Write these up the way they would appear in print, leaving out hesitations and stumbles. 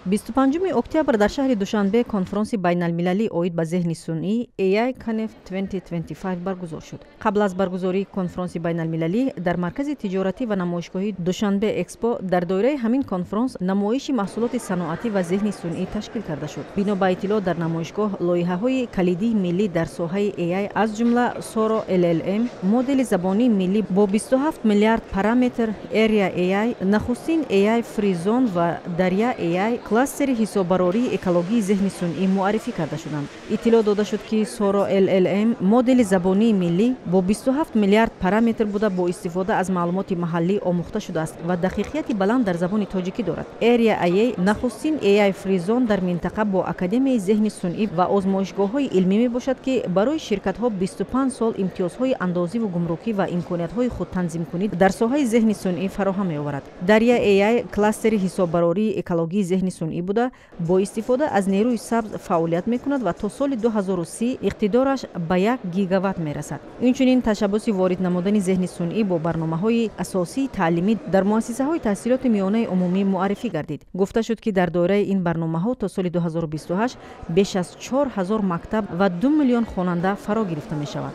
25 октябр дар шаҳри Душанбе конфронси байналмилалӣ оид ба зеҳни сунъӣ AI Connect 2025 баргузор шуд. Қабл аз баргузории конфронси байналмилалӣ дар маркази тиҷоратӣ ва намоишгоҳии Душанбе Экспо дар доираи ҳамин конфронс намоиши маҳсулоти саноатӣ ва зеҳни сунъӣ ташкил карда шуд. Бино ба иттилоъ дар намоишгоҳ лоиҳаҳои калидии миллӣ дар соҳаи AI аз ҷумла Soro LLM, модели забонии миллӣ бо 27 миллиард параметр, Area AI, нахустин AI Free Zone ва Darya AI кластери ҳисоббарории экологии зеҳни сунъӣ муаррифӣ карда шуданд. Иттилоъ дода шуд, ки Soro LLM модели забонии миллӣ бо 27 миллиард параметр буда бо истифода аз маълумоти маҳаллӣ омӯхта шудааст ва дақиқияти баланд дар забони тоҷикӣ дорад. Area AI нахустин AI Free Zone дар минтақа бо Академияи зеҳни сунъӣ ва озмоишгоҳҳои илмӣ мебошад, ки барои ширкатҳо 25 сол имтиёзҳои андозиву гумрукӣ ва имкониятҳои худ танзимкунӣ дар соҳаи зеҳни сунъӣ фароҳам меоварад. Darya AI кластери ҳисоббарории экологии зеҳни сунъӣ буда бо истифода аз нерӯи сабз фаъолият мекунад ва то соли 2030 иқтидораш ба 1 гигаватт мерасад. Инчунин ташаббуси ворид намудани зеҳни сунъӣ бо барномаҳои асосии таълимӣ дар муассисаҳои таҳсилоти миёнаи умумӣ муаррифӣ гардид. Гуфта шуд, ки дар доираи ин барномаҳо то соли 2028 беш аз 4000 мактаб ва 2 миллион хонанда фаро гирифта мешавад.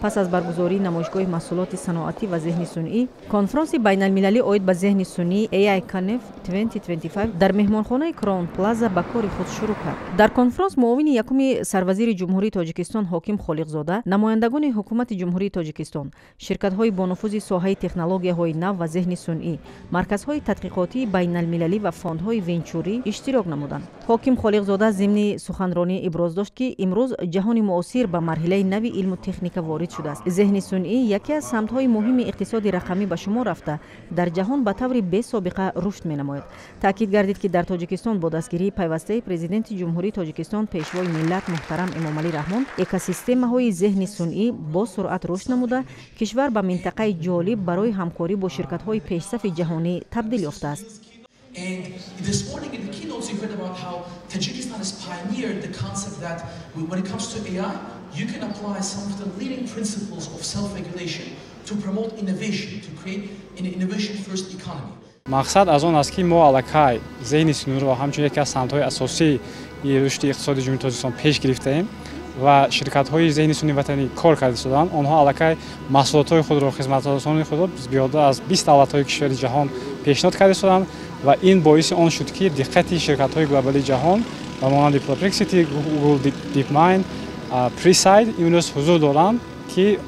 Пас аз баргузории намоишгоҳи маҳсулоти саноатӣ ва зеҳни сунъӣ, конфронси байналмилалӣ оид ба зеҳни сунъӣ AI Connect 2025 дар меҳмонхонаи Crown Plaza ба кори худ шурӯъ кард. Дар конфронс муовини якуми сарвазири ҷумҳурии Тоҷикистон Ҳоким Холиқзода, намояндагони ҳукумати ҷумҳурии Тоҷикистон, ширкатҳои бо нуфузи соҳаи технологияҳои нав ва зеҳни сунъӣ, марказҳои тадқиқотии байналмилалӣ ва фондҳои венчурӣ иштирок намуданд. Ҳоким Холиқзода зимни суханронӣ иброз дошт, ки имрӯз ҷаҳони муосир ба марҳилаи нави илму техника ворид шудааст. Зеҳни сунъӣ яке аз самтҳои муҳими иқтисоди рақамӣ ба шумор рафта, дар ҷаҳон ба таври бесобиқа рушд менамояд. Таъкид гардид, ки дар Тоҷикистон бо дастгирии пайвастаи президенти ҷумҳурии Тоҷикистон пешвои миллат муҳтарам Эмомалӣ Раҳмон, экосистемаҳои зеҳни сунъӣ бо суръат рушд намуда, кишвар ба минтақаи ҷолиб барои ҳамкорӣ бо ширкатҳои пешсафи ҷаҳонӣ табдил ёфтааст. And this morning in the keynotes you heard about how Tajikistan has pioneered the concept that when it comes to AI, you can apply some of the leading principles of self-regulation to promote innovation, to create an innovation-first economy. мақсад аз он аст, ки мо аллакай зеҳни сунъиро ҳамчун яке аз самтҳои асосии рушди иқтисоди ҷумҳурии Тоҷикистон пеш гирифтаем ва ширкатҳои зеҳни сунъӣ ватанӣ кор карда шуданд. онҳо аллакай маҳсулотҳои худро, хизматрасони худро биёда аз 20 давлатҳои кишвари ҷаҳон пешниҳод карда шуданд ва ин боиси он шуд, ки диққати ширкатҳои глобалии ҷаҳон ба монанди Perplexity, Google, DeepMind, Preside имрӯз ҳузур доранд, ки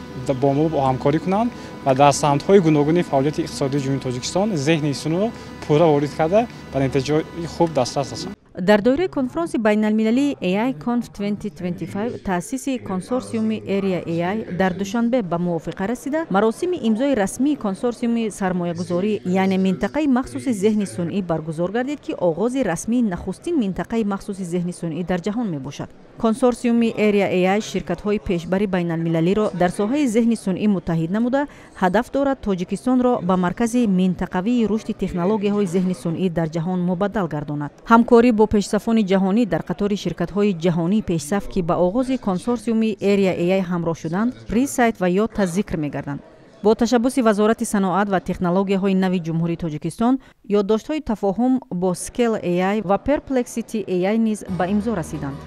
бо мо ҳамкорӣ кунанд ва дар самтҳои гуногуни фаъолияти иқтисодии ҷумҳурии Тоҷикистон зеҳни сунъиро пурра ворид карда ба натиҷаҳои хуб дастрас расонанд. дар доираи конфронси байналмилалии AI Conf 2025 таъсиси консорсиуми Area AI дар Душанбе ба мувофиқа расида, маросими имзои расмии консорсиуми сармоягузорӣ, яъне минтақаи махсуси зеҳни сунъӣ баргузор гардид, ки оғози расмии нахустин минтақаи махсуси зеҳни сунъӣ дар ҷаҳон мебошад. консорсиуми Area AI ширкатҳои пешбари байналмилалиро дар соҳаи зеҳни сунъӣ муттаҳид намуда, ҳадаф дорад Тоҷикистонро ба маркази минтақавии рушди технологияҳои зеҳни сунъӣ дар ҷаҳон мубаддал гардонад. ҳамкорӣ бо пешсафони ҷаҳонӣ дар қатори ширкатҳои ҷаҳонии пешсаф, ки ба оғози консорсиуми Area AI ҳамроҳ шуданд, Preside ва Yotta зикр мегарданд. бо ташаббуси Вазорати саноат ва технологияҳои нави ҷумҳурии Тоҷикистон, ёддоштҳои тафоҳум бо Scale AI ва Perplexity AI низ ба имзо расиданд.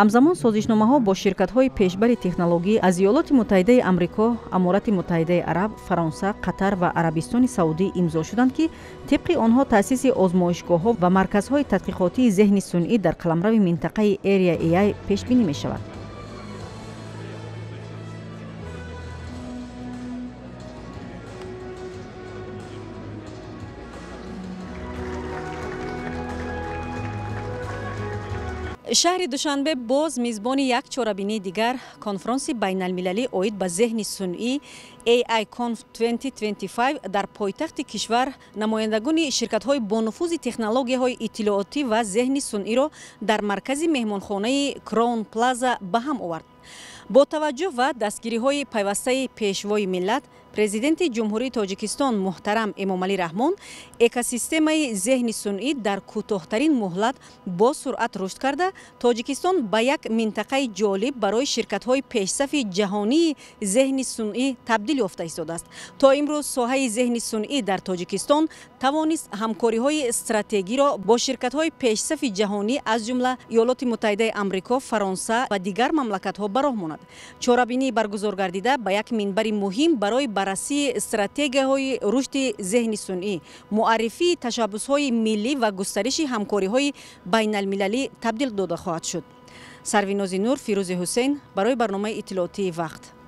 ҳамзамон созишномаҳо бо ширкатҳои пешбари технологӣ аз Иёлоти Муттаҳидаи Амрико, Аморати Муттаҳидаи Араб, Фаронса, Қатар ва Арабистони Саудӣ имзо шуданд, ки тибқи онҳо таъсиси озмоишгоҳҳо ва марказҳои тадқиқотии зеҳни сунъӣ дар қаламрави минтақаи Area AI пешбинӣ мешавад. шаҳри Душанбе боз мизбони як чорабинии дигар, конфронси байналмилалӣ оид ба зеҳни сунъӣ AI Conf 2025 дар пойтахти кишвар намояндагони ширкатҳои бо нуфузи технологияҳои иттилоотӣ ва зеҳни сунъиро дар маркази меҳмонхонаи Crown Plaza ба ҳам овард. бо таваҷҷӯҳ ва дастгириҳои пайвастаи пешвои миллат, президенти ҷумҳурии тоҷикистон муҳтарам эмомалӣ раҳмон экосистемаи зеҳни сунъӣ дар кӯтоҳтарин муҳлат бо суръат рушд карда тоҷикистон ба як минтақаи ҷолиб барои ширкатҳои пешсафи ҷаҳонии зеҳни сунъӣ табдил ёфта истодааст. То имрӯз соҳаи зеҳни сунъӣ дар тоҷикистон тавонист ҳамкориҳои стратегиро бо ширкатҳои пешсафи ҷаҳонӣ аз ҷумла Иёлоти Муттаҳидаи Амрико, Фаронса ва дигар мамлакатҳо ба роҳ монад. Чорабинӣ баргузор гардида ба як минбари муҳим барои баррасии стратегияҳои рушди зеҳни сунъӣ, муаррифии ташаббусҳои миллӣ ва густариши ҳамкориҳои байналмилалӣ табдил дода хоҳад шуд. Сарвинози Нур, Фирӯзи Ҳусейн барои барномаи иттилоотии Вақт.